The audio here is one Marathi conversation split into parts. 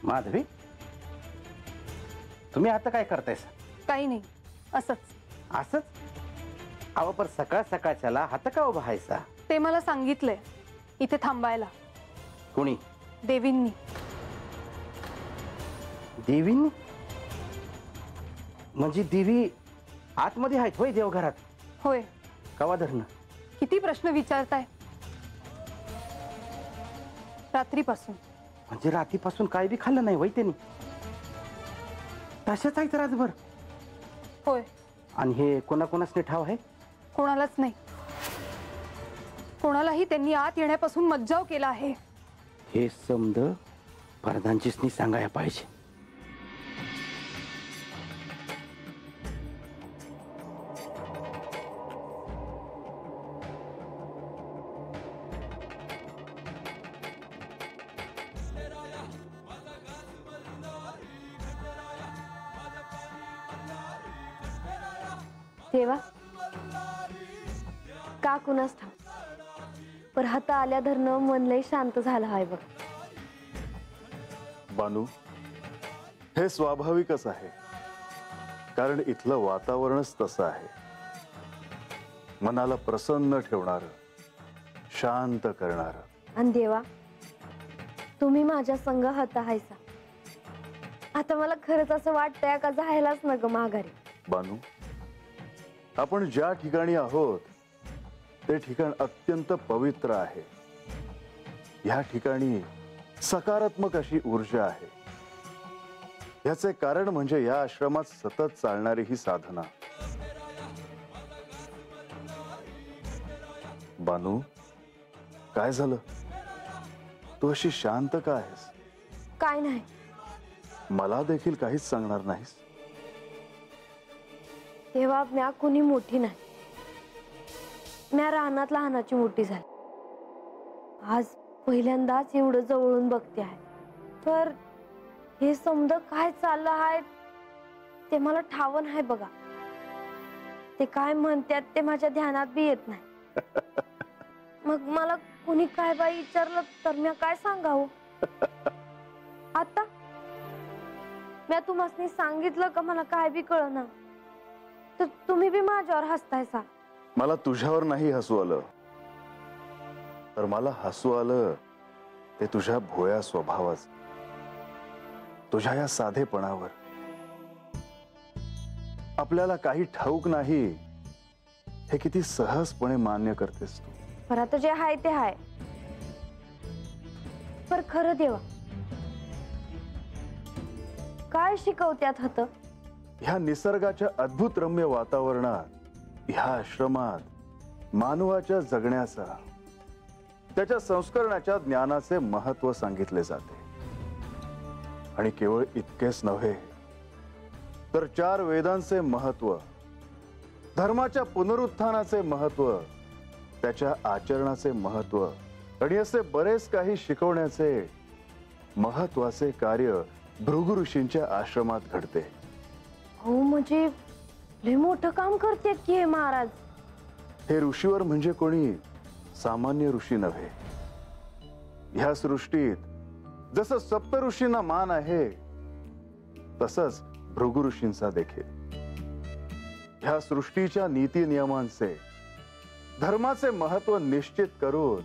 माधवी, तुम्ही आता काय करताय? काही नाही, असंच. असंच? अहो पण सकाळ सकाळच्याला हात का उभा आहेसा? ते मला सांगितलंय इथे थांबायला. कोणी? देवींनी. देवींनी? म्हणजे देवी आतमध्ये आहेत होय देवघरात? होय. कवा धरणं? किती प्रश्न विचारताय? रात्रीपासून. म्हणजे रात्रीपासून काय बी खाल्लं नाही वय त्यांनी? तशाच आहेत रातभर? होय. आणि हे कोणाकोणासने ठाव आहे? कोणालाच नाही. कोणालाही त्यांनी आत येण्यापासून मज्जाव केला आहे. हे समज प्रधानजीसनी सांगायला पाहिजे. देवा, का कुणास ठाव, पर हाता आल्या धरणं मन लय शांत झालं आहे बघ. बानू, हे स्वाभाविकच आहे, कारण इथलं वातावरणच तसं आहे. मनाला प्रसन्न ठेवणारं, शांत करणारं. आणि देवा, तुम्ही माझ्या संग हाता हायसा. आता मला खरंच असं वाटतंय का जायलाच न ग माघारी. बानू, आपण ज्या ठिकाणी आहोत ते ठिकाण अत्यंत पवित्र आहे. या ठिकाणी सकारात्मक अशी ऊर्जा आहे. याचे कारण म्हणजे या आश्रमात सतत चालणारी ही साधना. बानू, काय झालं? तू अशी शांत का आहेस? काय नाही. मला देखील काहीच सांगणार नाहीस? तेव्हा म्या कुणी मोठी नाही. म्या रानात लहानाची मोठी झाली. आज पहिल्यांदाच एवढं जवळून बघते आहे. तर हे समज काय चाललं आहे ते मला ठाव नाही बघा. ते काय म्हणतात ते माझ्या ध्यानात बी येत नाही. मग मला कुणी काय बाई विचारलं तर म्या काय सांगावं? आता म्या तुम्हाला सांगितलं का मला काय बी कळना, तर तुम्ही बी माझ्यावर हसतायसा. मला तुझ्यावर नाही हसू आलं, तर मला हसू आलं ते तुझ्या भोळ्या स्वभावाच, तुझ्या या साधेपणावर. आपल्याला काही ठाऊक नाही हे किती सहजपणे मान्य करतेस तू. पर आता जे आहे ते आहे. पर खरं देवा, काय शिकवत्यात हत? ह्या निसर्गाच्या अद्भुत रम्य वातावरणात, ह्या आश्रमात मानवाच्या जगण्याचा, त्याच्या संस्करणाच्या ज्ञानाचे महत्व सांगितले जाते. आणि केवळ इतकेच नव्हे, तर 4 वेदांचे महत्व, धर्माच्या पुनरुत्थानाचे महत्व, त्याच्या आचरणाचे महत्व आणि असे बरेच काही शिकवण्याचे महत्वाचे कार्य भृगु ऋषींच्या आश्रमात घडते. हो, म्हणजे लय मोठं काम करतेत की हे महाराज. हे ऋषीवर म्हणजे कोणी सामान्य ऋषी नव्हे. ह्या सृष्टीत जसं सप्त ऋषींना मान आहे, तसंच भृगु ऋषींचा देखील. ह्या सृष्टीच्या नीती नियमांचे, धर्माचे महत्व निश्चित करून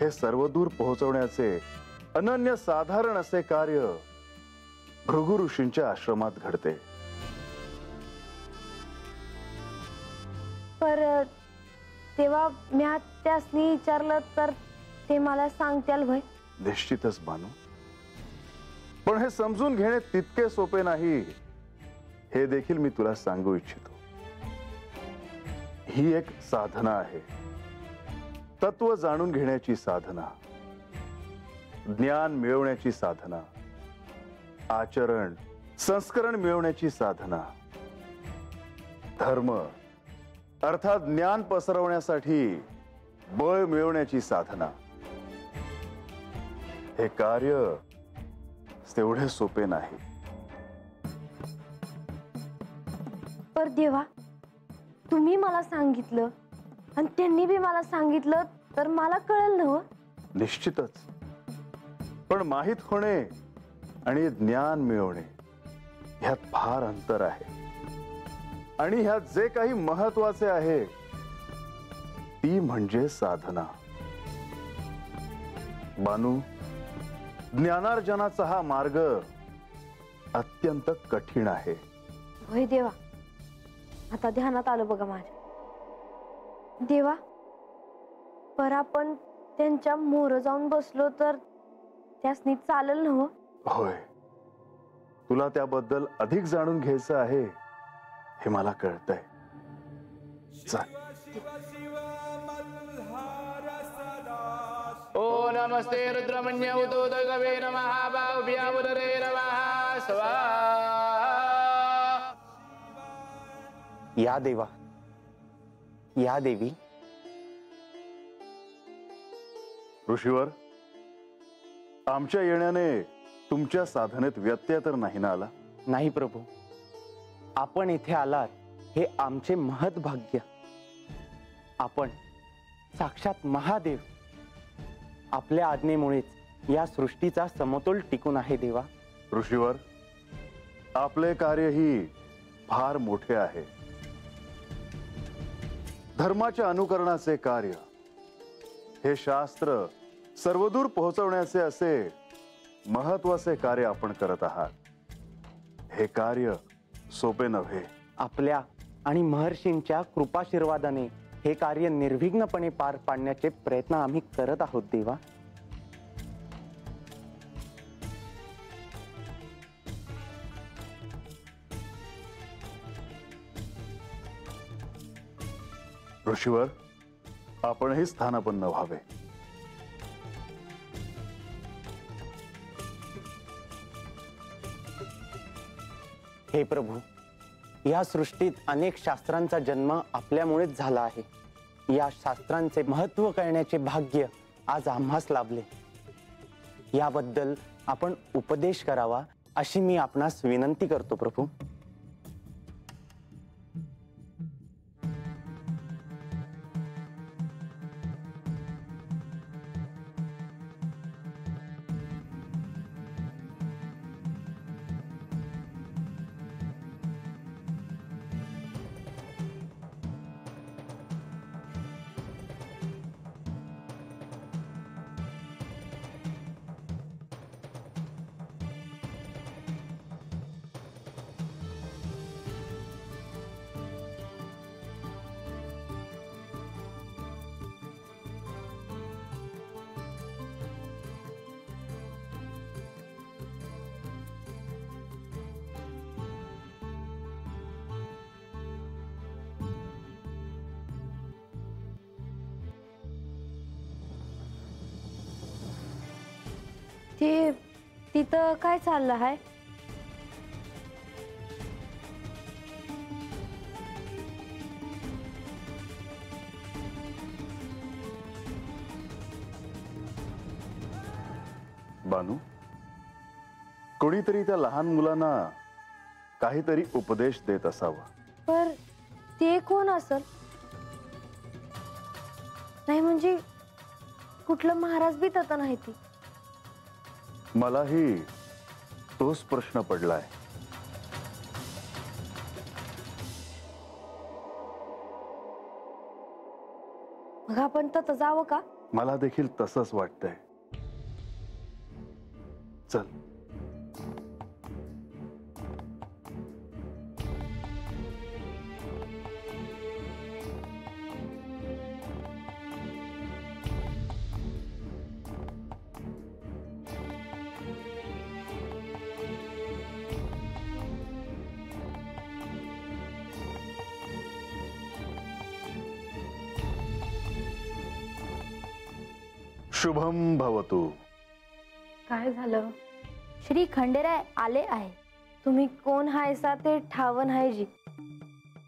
हे सर्वदूर पोहोचवण्याचे अनन्य साधारण असे कार्य भृगु ऋषींच्या आश्रमात घडते. पर तेव्हा म्या त्यासनी विचारलं तर ते मला सांगत्याल भय? निश्चितच बानू, पण हे समजून घेणे तितके सोपे नाही हे देखील मी तुला सांगू इच्छितो. ही एक साधना आहे, तत्व जाणून घेण्याची साधना, ज्ञान मिळवण्याची साधना, आचरण संस्करण मिळवण्याची साधना, धर्म अर्थात ज्ञान पसरवण्यासाठी बळ मिळवण्याची साधना. हे कार्य तेवढे सोपे नाही. पर देवा, तुम्ही मला सांगितलं आणि त्यांनी बी मला सांगितलं तर मला कळेल ना? निश्चितच, पण माहित होणे आणि ज्ञान मिळवणे ह्यात फार अंतर आहे. आणि ह्यात जे काही महत्वाचे आहे ती म्हणजे साधना. बानू, ज्ञानार्जनाचा हा मार्ग अत्यंत कठीण आहे. होय देवा, आता ध्यानात आलं बघा माझ्या. देवा, पर आपण त्यांच्या मोर जाऊन बसलो तर त्यासनी चालेल ना? होय, तुला त्याबद्दल अधिक जाणून घ्यायचं आहे हे मला कळतंय. चल. ओ नमस्ते रुद्रमन्य उदोदगवे नमः बाहुभ्यामुदरे नमः स्वाहा. या देवा, या देवी. ऋषीवर, आमच्या येण्याने तुमच्या साधनेत व्यत्यय तर नाही ना आला? नाही प्रभू, आपण इथे आलात हे आमचे महत् भाग्य. आपण साक्षात महादेव. आपल्या आज्ञेमुळेच या सृष्टीचा समतोल टिकून आहे देवा. ऋषीवर, आपले कार्यही फार मोठे आहे. धर्माच्या अनुकरणाचे कार्य हे शास्त्र सर्वदूर पोहोचवण्याचे असे महत्वाचे कार्य आपण करत आहात. हे कार्य सोपे नव्हे. आपल्या आणि महर्षींच्या कृपाशीर्वादाने हे कार्य निर्विघ्नपणे पार पाडण्याचे प्रयत्न आम्ही करत आहोत देवा. ऋषीवर, आपणही स्थानापन्न व्हावे. हे प्रभू, या सृष्टीत अनेक शास्त्रांचा जन्म आपल्यामुळेच झाला आहे. या शास्त्रांचे महत्त्व कळण्याचे भाग्य आज आम्हास लाभले. याबद्दल आपण उपदेश करावा अशी मी आपणास विनंती करतो प्रभू. ते तिथं काय चाललं आहे? बानू, कोणीतरी त्या लहान मुलांना काहीतरी उपदेश देत असावा. पर ते कोण असल? नाही म्हणजे कुठलं महाराज बी तत नाही ती. मलाही तोच प्रश्न पडलाय. मग आपण तत जावं का? मला देखील तसंच वाटतंय. चल. शुभम भवतु. काय झालं? श्री खंडेराय आले आहे. तुम्ही कोण हायसा ते ठाव नाही जी.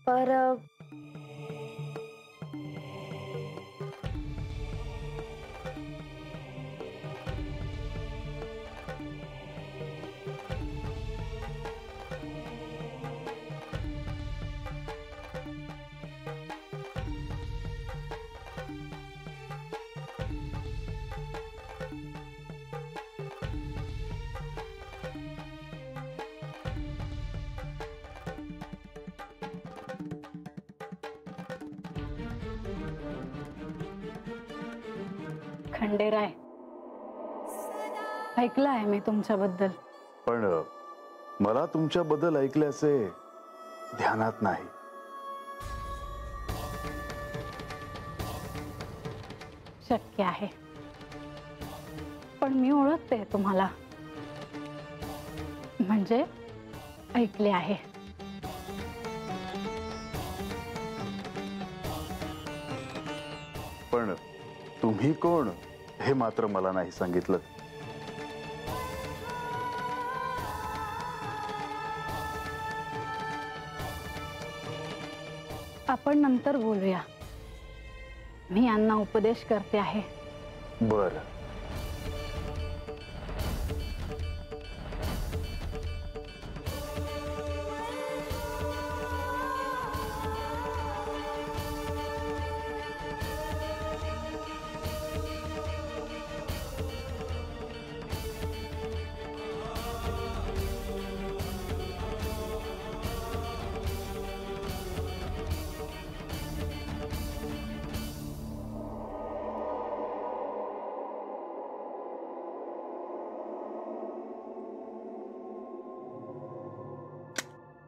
पर खंडेराय, ऐकलं आहे मी तुमच्याबद्दल. पण मला तुमच्याबद्दल ऐकल्याचे ध्यानात नाही. शक्य आहे, पण मी ओळखते तुम्हाला, म्हणजे ऐकले आहे. पण तुम्ही कोण हे मात्र मला नाही सांगितलं. आपण नंतर बोलूया. मी यांना उपदेश करते आहे. बर.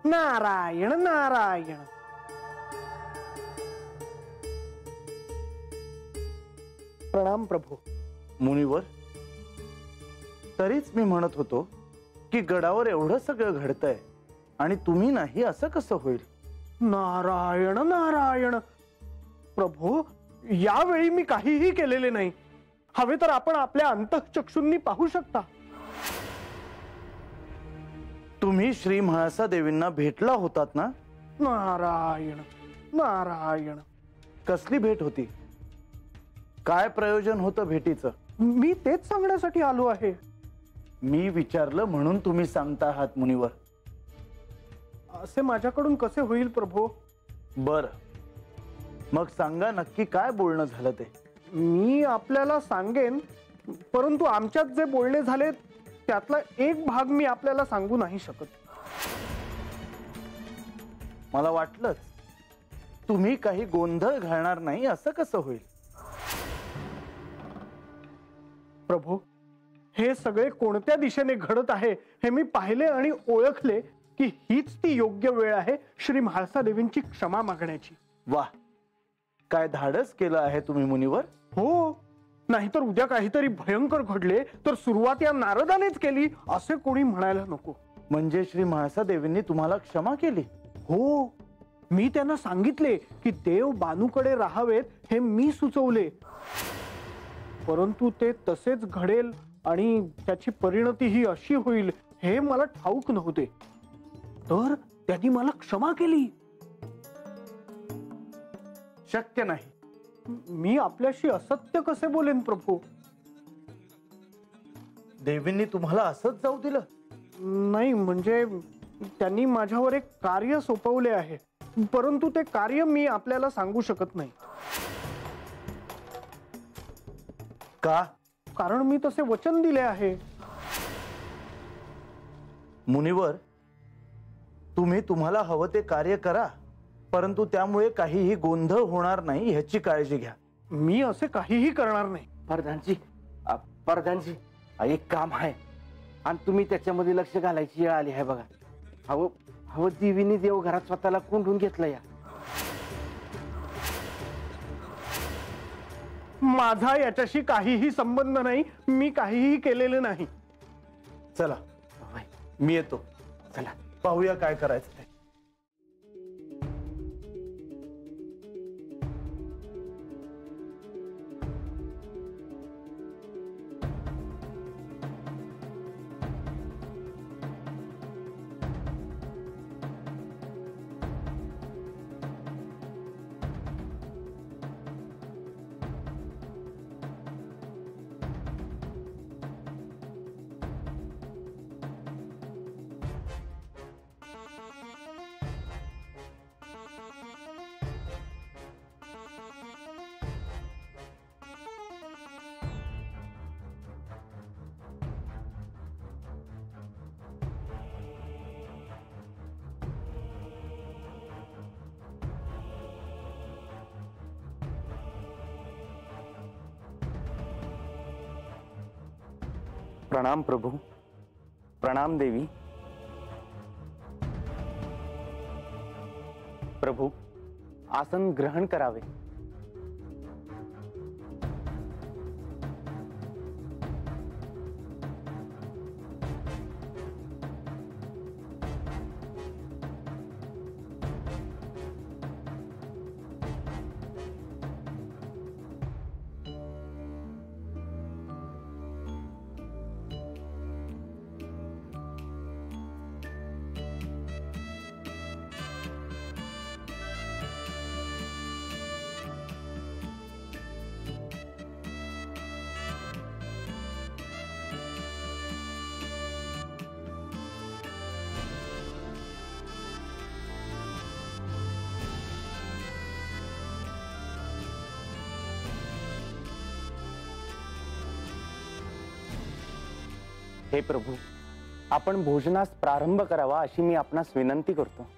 नारायण नारायण. प्रणाम प्रभू. मुनिवर, तरीच मी म्हणत होतो की गडावर एवढं सगळं घडतंय आणि तुम्ही नाही, असं कसं होईल? नारायण नारायण. प्रभू, यावेळी मी काहीही केलेले नाही. हवे तर आपण आपल्या अंतःचक्षूंनी पाहू शकता. तुम्ही श्री म्हाळसा देवींना भेटला होतात ना? नारायण नारायण. कसली भेट होती? काय प्रयोजन होतं भेटीचं? मी तेच सांगण्यासाठी आलो आहे. मी विचारलं म्हणून तुम्ही सांगता आहात मुनिवर. असे माझ्याकडून कसे होईल प्रभू? बर, मग सांगा नक्की काय बोलणं झालं ते. मी आपल्याला सांगेन, परंतु आमच्यात जे बोलणे झाले त्यातला एक भाग मी आपल्याला सांगू नाही शकत. मला वाटलंच तुम्ही काही गोंधळ घालणार नाही, असं कसं होईल? प्रभू, हे सगळे कोणत्या दिशेने घडत आहे हे मी पाहिले आणि ओळखले की हीच ती योग्य वेळ आहे श्री म्हाळसा देवींची क्षमा मागण्याची. वाह, काय धाडस केलं आहे तुम्ही मुनिवर. हो, नाहीतर उद्या काहीतरी भयंकर घडले तर सुरुवात या नारदानेच केली असे कोणी म्हणायला नको. म्हणजे श्री म्हाळसा देवींनी तुम्हाला क्षमा केली? हो, मी त्यांना सांगितले की देव बानूकडे राहावेत हे मी सुचवले, परंतु ते तसेच घडेल आणि त्याची परिणती ही अशी होईल हे मला ठाऊक नव्हते. तर त्यांनी मला क्षमा केली. शक्य नाही. मी आपल्याशी असत्य कसे बोलेन प्रभू? देवींनी तुम्हाला असंच जाऊ दिलं? नाही, म्हणजे त्यांनी माझ्यावर एक कार्य सोपवले आहे, परंतु ते कार्य मी आपल्याला सांगू शकत नाही. का? कारण मी तसे वचन दिले आहे. मुनिवर, तुम्ही तुम्हाला हवं ते कार्य करा, परंतु त्यामुळे काहीही गोंधळ होणार नाही ह्याची काळजी घ्या. मी असे काहीही करणार नाही. प्रधानजी, एक काम आहे आणि तुम्ही त्याच्यामध्ये लक्ष घालायची वेळ आली आहे बघा. हवं देवीने देवघरात स्वतःला कोंडून घेतलं. या माझा याच्याशी काहीही संबंध नाही. मी काहीही केलेले नाही. चला, मी येतो. चला पाहूया काय करायचं ते. प्रणाम प्रभू. प्रणाम देवी. प्रभू, आसन ग्रहण करावे. हे प्रभू, आपण भोजनास प्रारंभ करावा अशी मी आपणास विनंती करतो.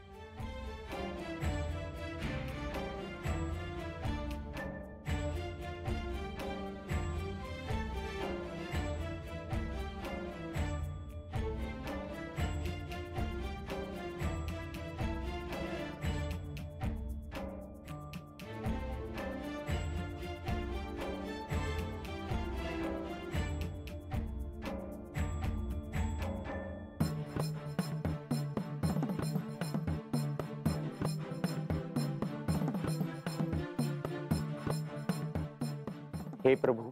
हे प्रभू,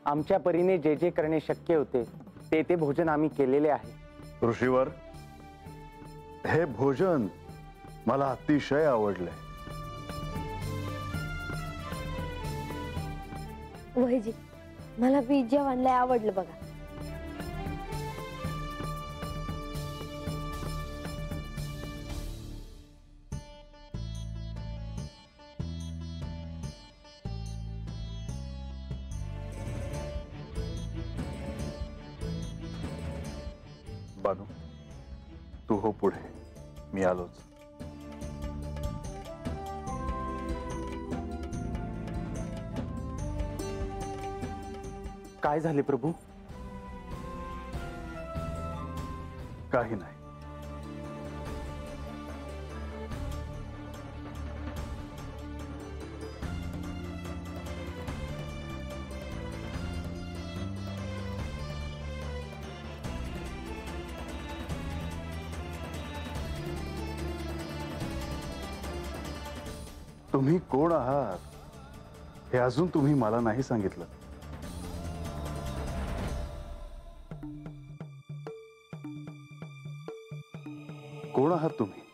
आमच्या परीने जे जे करणे शक्य होते ते भोजन आम्ही केलेले आहे. ऋषीवर, हे भोजन मला अतिशय आवडले. वहीजी, मला बी जेवण लय आवडलं बघा. बानू, तू हो पुढे, मी आलोच. काय झाले प्रभू? काही नाही. तुम्ही कोण आहात हे अजून तुम्ही मला नाही सांगितलं. कोण आहात तुम्ही?